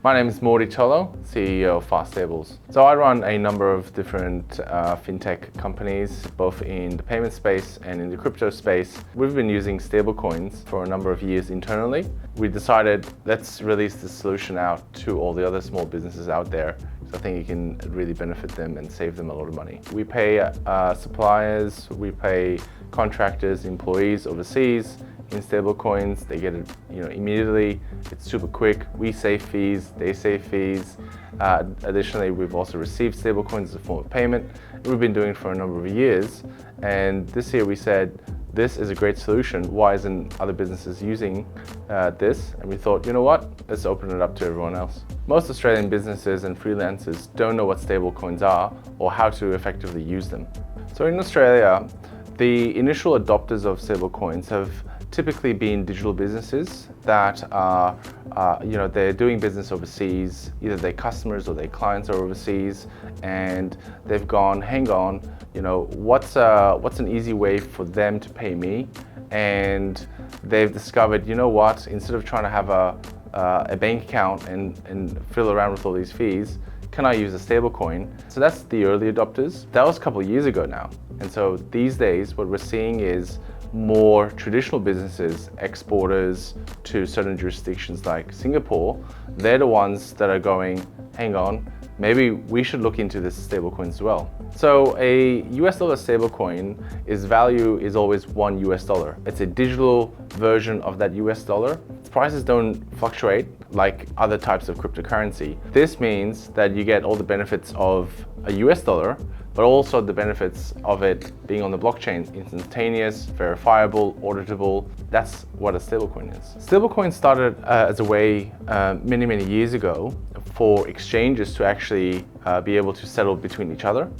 My name is Morty Tollo, CEO of FastStables. So I run a number of different fintech companies, both in the payment space and in the crypto space. We've been using stablecoins for a number of years internally. We decided, let's release this solution out to all the other small businesses out there. So I think it can really benefit them and save them a lot of money. We pay suppliers, we pay contractors, employees overseas in stablecoins. They get it immediately. It's super quick. We save fees, they save fees. Additionally, we've also received stablecoins as a form of payment. We've been doing it for a number of years. And this year we said, this is a great solution. Why isn't other businesses using this? And we thought, you know what? Let's open it up to everyone else. Most Australian businesses and freelancers don't know what stablecoins are or how to effectively use them. So in Australia, the initial adopters of stablecoins have typically been digital businesses that are, they're doing business overseas. Either their customers or their clients are overseas, and they've gone, hang on, what's an easy way for them to pay me? And they've discovered, you know what? Instead of trying to have a bank account and fiddle around with all these fees, can I use a stablecoin? So that's the early adopters. That was a couple of years ago now. And so these days, what we're seeing is more traditional businesses, exporters to certain jurisdictions like Singapore. They're the ones that are going, hang on, maybe we should look into this stablecoin as well. So a US dollar stablecoin, its value is always $1. It's a digital version of that US dollar. Its prices don't fluctuate like other types of cryptocurrency. This means that you get all the benefits of a US dollar, but also the benefits of it being on the blockchain, instantaneous, verifiable, auditable. That's what a stablecoin is. Stablecoin started as a way many years ago for exchanges to actually be able to settle between each other.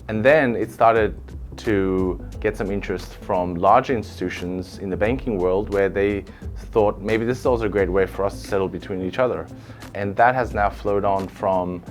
And then it started to get some interest from large institutions in the banking world, where they thought maybe this is also a great way for us to settle between each other. And that has now flowed on from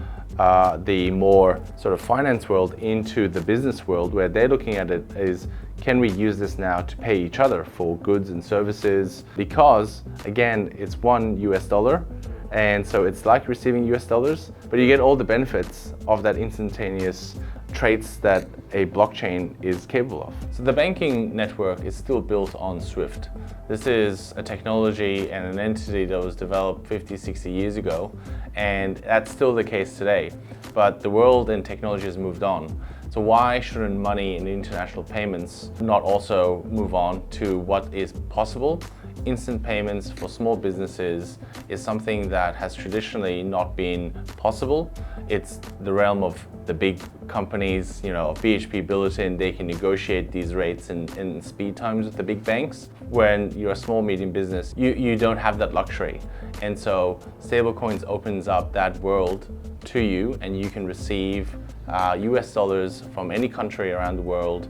the more sort of finance world into the business world, where they're looking at it as, can we use this now to pay each other for goods and services? Because again, it's $1, and so it's like receiving US dollars, but you get all the benefits of that instantaneous traits that a blockchain is capable of. So the banking network is still built on SWIFT. This is a technology and an entity that was developed 50, 60 years ago, and that's still the case today. But the world and technology has moved on. So why shouldn't money and international payments not also move on to what is possible? Instant payments for small businesses is something that has traditionally not been possible. It's the realm of the big companies, BHP Billiton. They can negotiate these rates and speed times with the big banks. When you're a small, medium business, you don't have that luxury. And so stablecoins opens up that world to you, and you can receive US dollars from any country around the world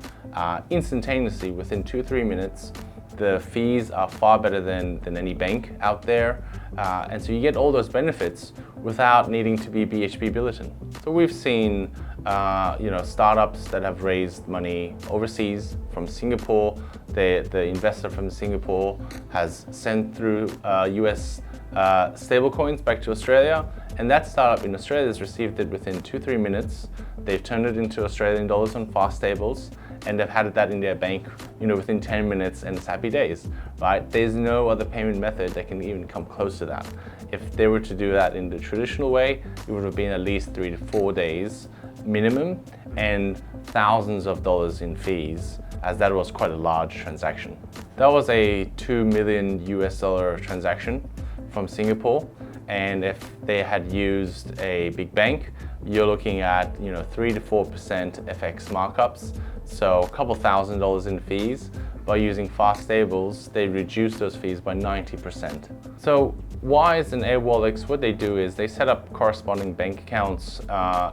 instantaneously within 2-3 minutes. The fees are far better than any bank out there. And so you get all those benefits without needing to be BHP Billiton. So we've seen startups that have raised money overseas from Singapore. The investor from Singapore has sent through US stablecoins back to Australia, and that startup in Australia has received it within 2-3 minutes. They've turned it into Australian dollars on FastStables, and they've had that in their bank, within 10 minutes, and it's happy days, right? There's no other payment method that can even come close to that. If they were to do that in the traditional way, it would have been at least 3 to 4 days minimum, and thousands of dollars in fees, as that was quite a large transaction. That was a $2 million US transaction from Singapore, and if they had used a big bank, you're looking at 3 to 4% FX markups, so a couple $1,000s in fees. By using FastStables, they reduce those fees by 90%. So Wise and Airwallex, what they do is they set up corresponding bank accounts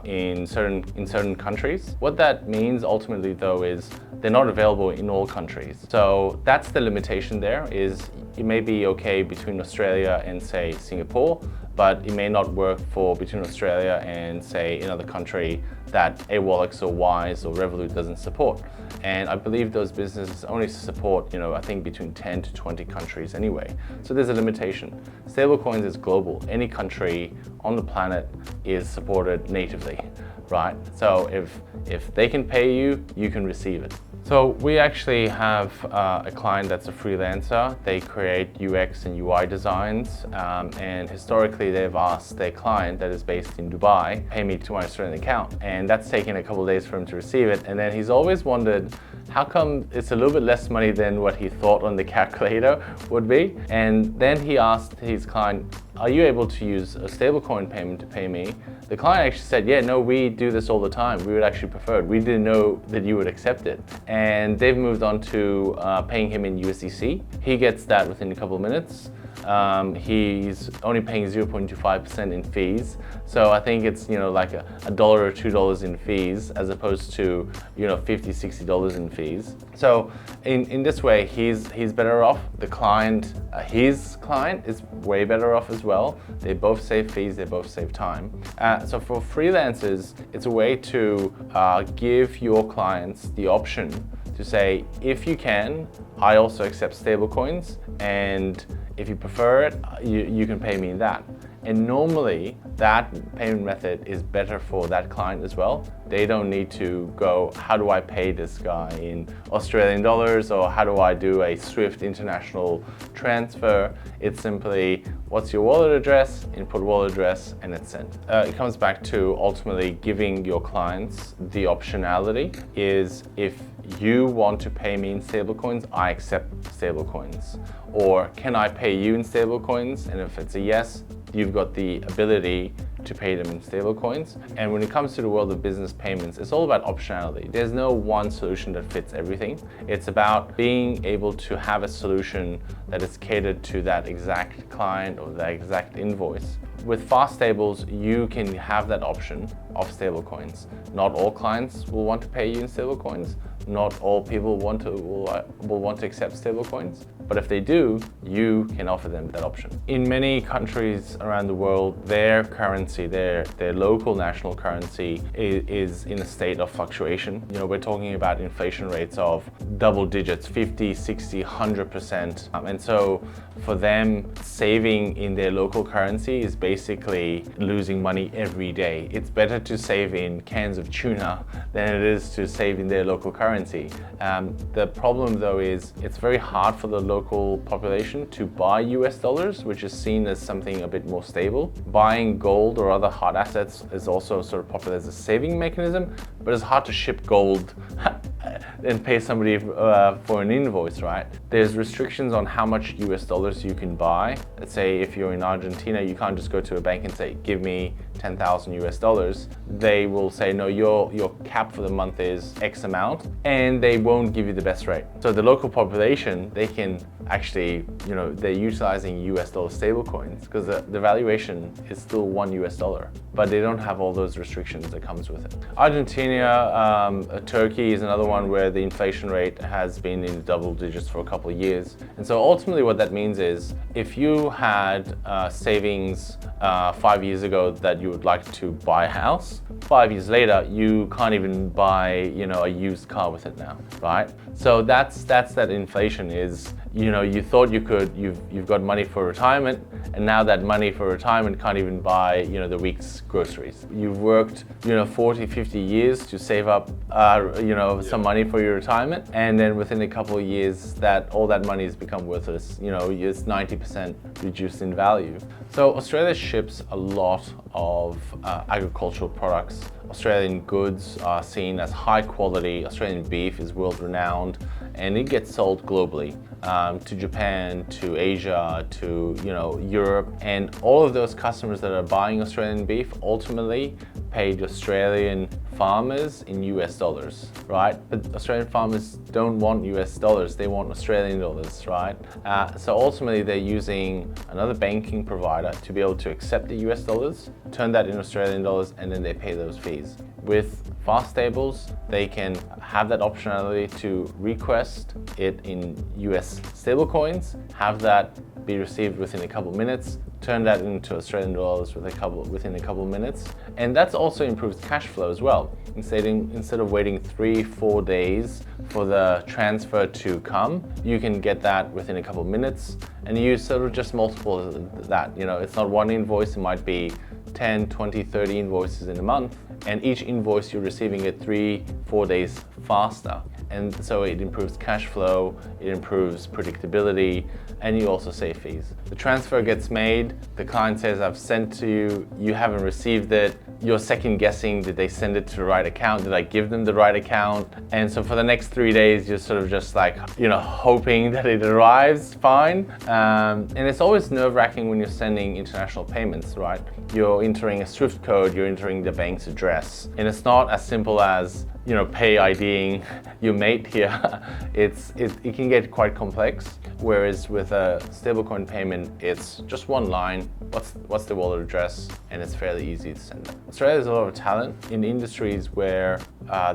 in certain countries. What that means ultimately though is they're not available in all countries. So that's the limitation there, is it may be okay between Australia and say Singapore, but it may not work for between Australia and say another country that AWallex or Wise or Revolut doesn't support. And I believe those businesses only support, I think between 10 to 20 countries anyway. So there's a limitation. Stablecoins is global. Any country on the planet is supported natively, right? So if they can pay you, you can receive it. So we actually have a client that's a freelancer. They create UX and UI designs, and historically they've asked their client that is based in Dubai, pay me to my Australian account. And that's taken a couple of days for him to receive it. And then he's always wondered, how come it's a little bit less money than what he thought on the calculator would be? And then he asked his client, are you able to use a stablecoin payment to pay me? The client actually said, yeah, no, we do this all the time. We would actually prefer it. We didn't know that you would accept it. And they've moved on to paying him in USDC. He gets that within a couple of minutes. He's only paying 0.25% in fees. So I think it's, like $1 or $2 in fees as opposed to, $50, $60 in fees. So in this way, he's better off. The client, his client is way better off as well. They both save fees, they both save time. So for freelancers, it's a way to give your clients the option to say, if you can, I also accept stablecoins, and if you prefer it, you can pay me in that. And normally that payment method is better for that client as well. They don't need to go, how do I pay this guy in Australian dollars, or how do I do a Swift international transfer? It's simply, what's your wallet address, input wallet address, and it's sent. It comes back to ultimately giving your clients the optionality is, if you want to pay me in stablecoins, I accept stablecoins. Or can I pay you in stablecoins? And if it's a yes, you've got the ability to pay them in stablecoins. And when it comes to the world of business payments, it's all about optionality. There's no one solution that fits everything. It's about being able to have a solution that is catered to that exact client or that exact invoice. With FastStables, you can have that option of stablecoins. Not all clients will want to pay you in stablecoins. Not all people will want to accept stablecoins. But if they do, you can offer them that option. In many countries around the world, their currency, their local national currency is in a state of fluctuation. We're talking about inflation rates of double digits, 50, 60, 100%. And so for them, saving in their local currency is basically losing money every day. It's better to save in cans of tuna than it is to save in their local currency. The problem though is it's very hard for the local population to buy US dollars, which is seen as something a bit more stable. Buying gold or other hard assets is also sort of popular as a saving mechanism, but it's hard to ship gold and pay somebody for an invoice, right? There's restrictions on how much US dollars you can buy. Let's say if you're in Argentina, you can't just go to a bank and say, give me 10,000 US dollars. They will say, no, your cap for the month is X amount, and they won't give you the best rate. So the local population, they can actually, they're utilizing US dollar stablecoins because the valuation is still $1 US, but they don't have all those restrictions that comes with it. Argentina, Turkey is another one where the inflation rate has been in the double digits for a couple of years. And so ultimately what that means is, if you had savings 5 years ago that you would like to buy a house, 5 years later, you can't even buy, a used car with it now, right? So that's that inflation is, you thought you could, you've got money for retirement, and now that money for retirement can't even buy, the week's groceries. You've worked, 40, 50 years to save up, some money for your retirement, and then within a couple of years, all that money has become worthless. It's 90% reduced in value. So Australia ships a lot of agricultural products. Australian goods are seen as high quality. Australian beef is world renowned, and it gets sold globally to Japan, to Asia, to Europe, and all of those customers that are buying Australian beef ultimately paid Australian farmers in US dollars, right? But Australian farmers don't want US dollars, they want Australian dollars, right? So ultimately they're using another banking provider to be able to accept the US dollars, turn that in Australian dollars, and then they pay those fees. fees. With FastStables, they can have that optionality to request it in US stablecoins, have that be received within a couple minutes, turn that into Australian dollars within a couple minutes. And that's also improves cash flow as well. Instead of waiting 3-4 days for the transfer to come, you can get that within a couple minutes, and you sort of just multiple that. It's not one invoice, it might be 10, 20, 30 invoices in a month, and each invoice you're receiving it 3-4 days faster. And so it improves cash flow, it improves predictability, and you also save fees. The transfer gets made, the client says, I've sent to you, you haven't received it, you're second guessing, did they send it to the right account? Did I give them the right account? And so for the next 3 days, you're sort of just like, hoping that it arrives fine. And it's always nerve-wracking when you're sending international payments, right? You're entering a SWIFT code, you're entering the bank's address. And it's not as simple as, pay IDing your mate here. It can get quite complex. Whereas with a stablecoin payment, it's just one line, what's the wallet address, and it's fairly easy to send it. Australia has a lot of talent in industries where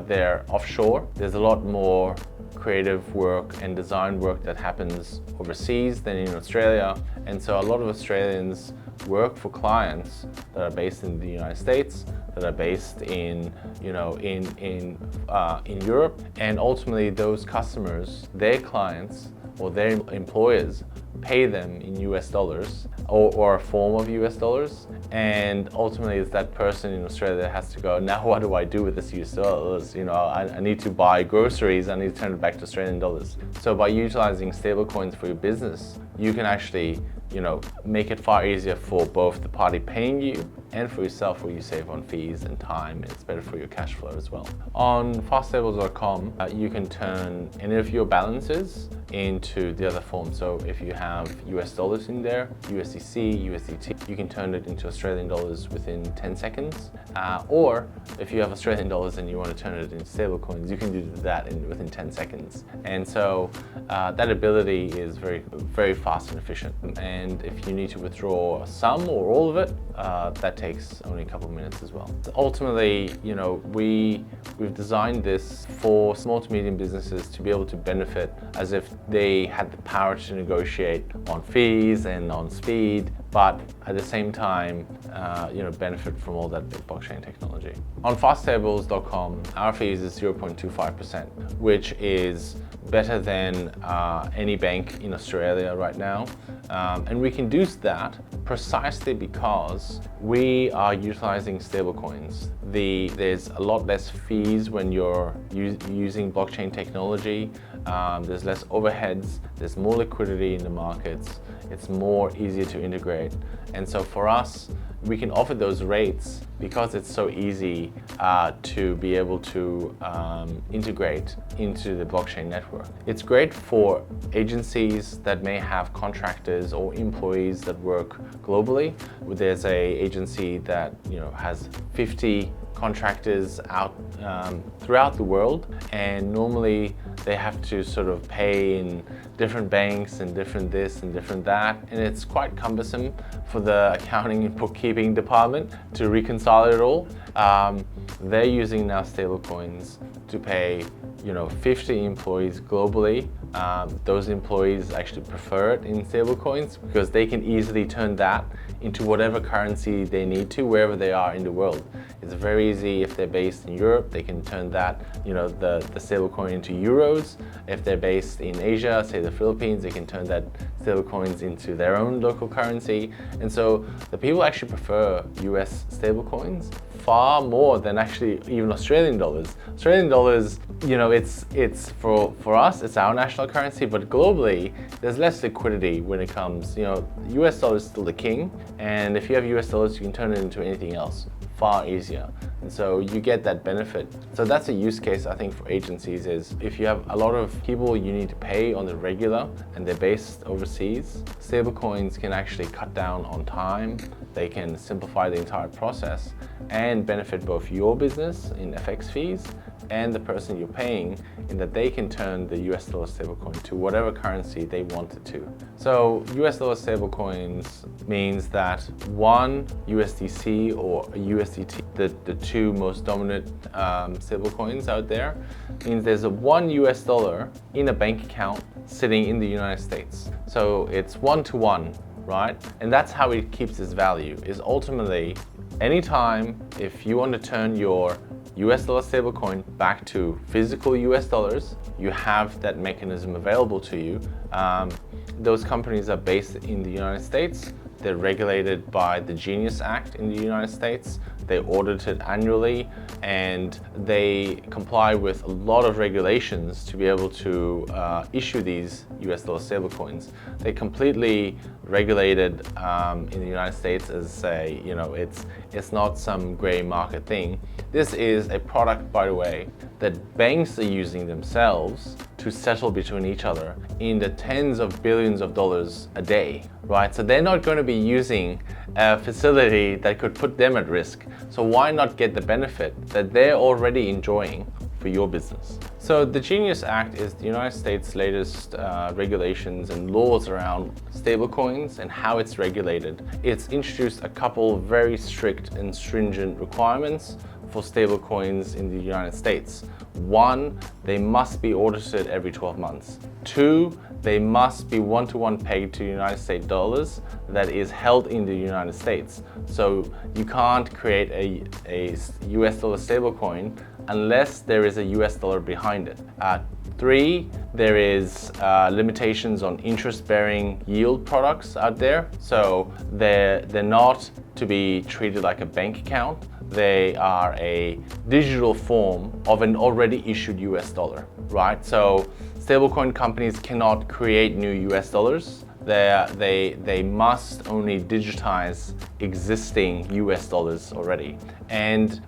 they're offshore. There's a lot more creative work and design work that happens overseas than in Australia. And so a lot of Australians work for clients that are based in the United States, that are based in Europe, and ultimately those customers, their clients or their employers pay them in US dollars or a form of US dollars, and ultimately it's that person in Australia that has to go, now what do I do with this US dollars? I need to buy groceries, I need to turn it back to Australian dollars. So by utilizing stablecoins for your business, you can actually make it far easier for both the party paying you and for yourself, where you save on fees and time, and it's better for your cash flow as well. On faststables.com, you can turn any of your balances into the other form. So if you have US dollars in there, USDC, USDT, you can turn it into Australian dollars within 10 seconds. Or if you have Australian dollars and you want to turn it into stablecoins, you can do that within 10 seconds. And so that ability is very, very fast and efficient. And if you need to withdraw some or all of it, that takes only a couple of minutes as well. So ultimately, we've designed this for small to medium businesses to be able to benefit as if they had the power to negotiate on fees and on speed, but at the same time, benefit from all that big blockchain technology. On faststables.com, our fees is 0.25%, which is better than any bank in Australia right now. And we can do that precisely because we are utilizing stablecoins. There's a lot less fees when you're using blockchain technology. There's less overheads, there's more liquidity in the markets, it's more easier to integrate. And so for us, we can offer those rates because it's so easy to be able to integrate into the blockchain network. It's great for agencies that may have contractors or employees that work globally. There's an agency that has 50 contractors out throughout the world, and normally they have to sort of pay in different banks and different this and different that, and it's quite cumbersome for the accounting and bookkeeping department to reconcile it all. They're using now stablecoins to pay 50 employees globally. Those employees actually prefer it in stablecoins because they can easily turn that into whatever currency they need to wherever they are in the world. It's very easy. If they're based in Europe, they can turn that, the stablecoin into euros. If they're based in Asia, say the Philippines, they can turn that stablecoins into their own local currency. And so the people actually prefer US stablecoins far more than actually even Australian dollars. Australian dollars, it's for us, it's our national currency, but globally, there's less liquidity when it comes, US dollar is still the king, and if you have US dollars, you can turn it into anything else far easier. And so you get that benefit. So that's a use case, I think, for agencies is if you have a lot of people you need to pay on the regular and they're based overseas, stablecoins can actually cut down on time, they can simplify the entire process and benefit both your business in FX fees and the person you're paying in that they can turn the US dollar stablecoin to whatever currency they want it to. So US dollar stablecoins means that one USDC or a USDT, the two most dominant stablecoins out there, means there's a one US dollar in a bank account sitting in the United States. So it's 1-to-1, right? And that's how it keeps its value, is ultimately anytime if you want to turn your US dollar stablecoin back to physical US dollars, you have that mechanism available to you. Those companies are based in the United States. They're regulated by the Genius Act in the United States. They're audited annually and they comply with a lot of regulations to be able to issue these US dollar stablecoins. They're completely regulated in the United States as it's not some gray market thing. This is a product, by the way, that banks are using themselves to settle between each other in the tens of billions of dollars a day, right? So they're not going to be using a facility that could put them at risk. So why not get the benefit that they're already enjoying for your business? So the Genius Act is the United States' latest regulations and laws around stablecoins and how it's regulated. It's introduced a couple very strict and stringent requirements for stablecoins in the United States. One, they must be audited every 12 months. Two, they must be one-to-one pegged to United States dollars that is held in the United States. So you can't create a US dollar stablecoin unless there is a US dollar behind it. Three, there is limitations on interest-bearing yield products out there. So they're not to be treated like a bank account. They are a digital form of an already issued US dollar, right? So stablecoin companies cannot create new US dollars. They must only digitize existing US dollars already. And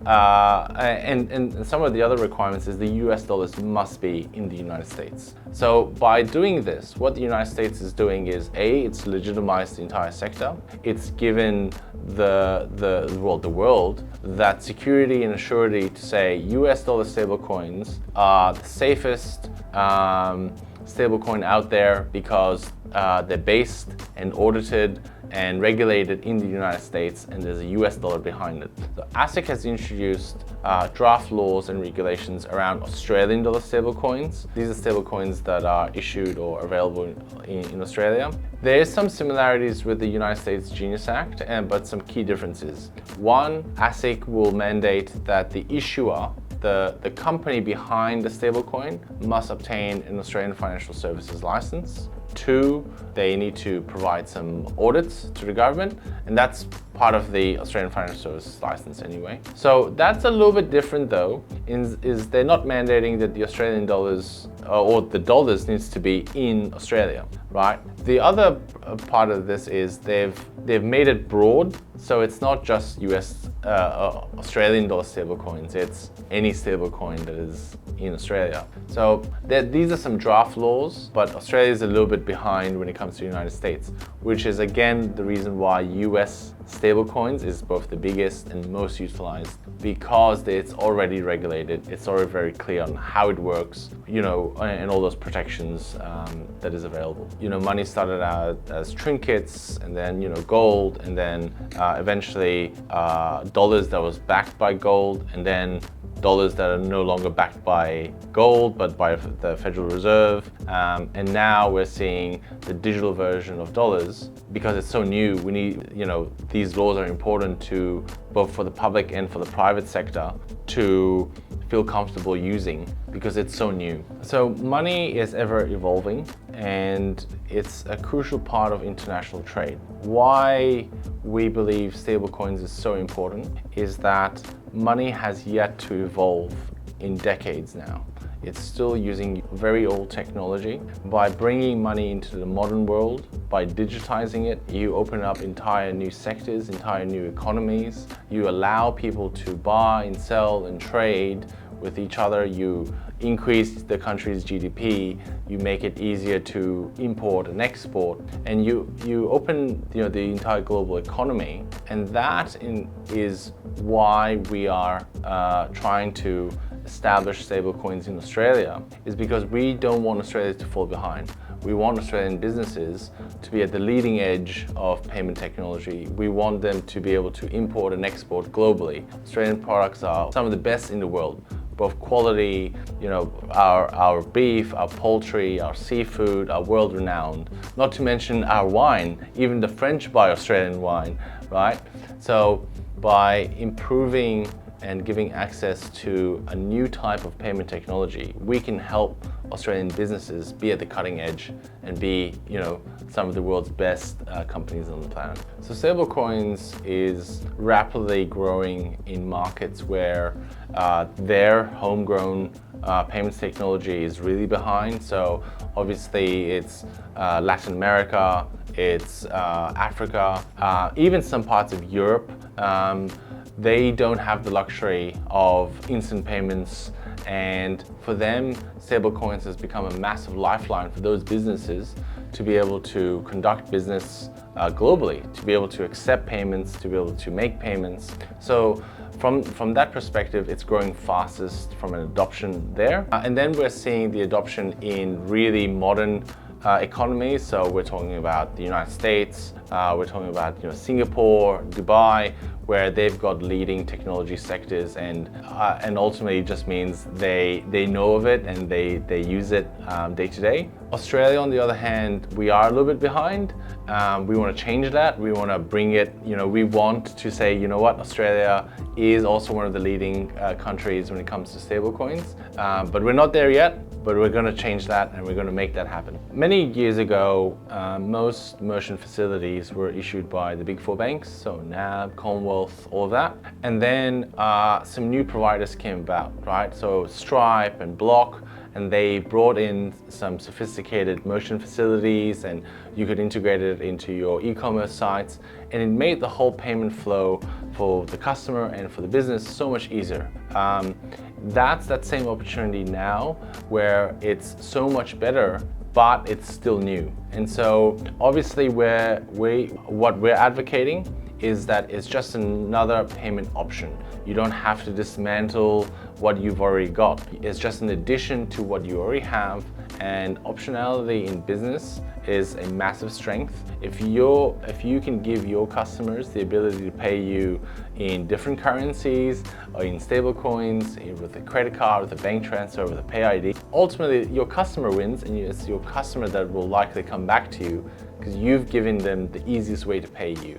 some of the other requirements is the US dollars must be in the United States. So by doing this, what the United States is doing is it's legitimized the entire sector. It's given the world that security and surety to say US dollar stablecoins are the safest stablecoin out there because they're based and audited and regulated in the United States, and there's a US dollar behind it. So ASIC has introduced draft laws and regulations around Australian dollar stablecoins. These are stablecoins that are issued or available in Australia. There is some similarities with the United States Genius Act, but some key differences. One, ASIC will mandate that the issuer, the company behind the stablecoin, must obtain an Australian financial services license. Two, they need to provide some audits to the government, and that's part of the Australian financial services license anyway. So that's a little bit different though, is they're not mandating that the Australian dollars or the dollars needs to be in Australia, right? The other part of this is they've made it broad, so it's not just Australian dollar stablecoins, it's any stablecoin that is in Australia. So these are some draft laws, but Australia is a little bit behind when it comes to the United States, which is again the reason why US stablecoins is both the biggest and most utilized, because it's already regulated, it's already very clear on how it works, and all those protections that is available. Money started out as trinkets, and then gold, and then eventually dollars that was backed by gold, and then dollars that are no longer backed by gold but by the Federal Reserve, and now we're seeing the digital version of dollars. Because it's so new, we need, these laws are important to both for the public and for the private sector to feel comfortable using, because it's so new. So money is ever evolving, and it's a crucial part of international trade. Why we believe stablecoins is so important is that money has yet to evolve in decades now. It's still using very old technology. By bringing money into the modern world, by digitizing it, you open up entire new sectors, entire new economies. You allow people to buy and sell and trade with each other. You increase the country's GDP, you make it easier to import and export, and you open the entire global economy. And that is why we are trying to establish stablecoins in Australia, is because we don't want Australia to fall behind. We want Australian businesses to be at the leading edge of payment technology. We want them to be able to import and export globally. Australian products are some of the best in the world, both quality, our beef, our poultry, our seafood are world-renowned. Not to mention our wine, even the French buy Australian wine, right? So by improving and giving access to a new type of payment technology, we can help Australian businesses be at the cutting edge and be, some of the world's best companies on the planet. So stablecoins is rapidly growing in markets where their homegrown payments technology is really behind. So obviously it's Latin America, it's Africa, even some parts of Europe. They don't have the luxury of instant payments, and for them, stablecoins has become a massive lifeline for those businesses to be able to conduct business globally, to be able to accept payments, to be able to make payments. So from that perspective, it's growing fastest from an adoption there. And then we're seeing the adoption in really modern economies. So we're talking about the United States, we're talking about Singapore, Dubai, where they've got leading technology sectors, and ultimately it just means they know of it and they use it day to day. Australia, on the other hand, we are a little bit behind. We want to change that. We want to bring it, we want to say, Australia is also one of the leading countries when it comes to stablecoins, but we're not there yet. But we're going to change that, and we're going to make that happen. Many years ago, most merchant facilities were issued by the big four banks, so NAB, Commonwealth, all of that. And then some new providers came about, right? So Stripe and Block, and they brought in some sophisticated merchant facilities, and you could integrate it into your e-commerce sites, and it made the whole payment flow for the customer and for the business so much easier. That's that same opportunity now, where it's so much better, but it's still new. And so obviously what we're advocating is that it's just another payment option. You don't have to dismantle what you've already got. It's just an addition to what you already have, and optionality in business is a massive strength. If you can give your customers the ability to pay you in different currencies, or in stablecoins, with a credit card, with a bank transfer, with a Pay ID, ultimately your customer wins, and it's your customer that will likely come back to you because you've given them the easiest way to pay you.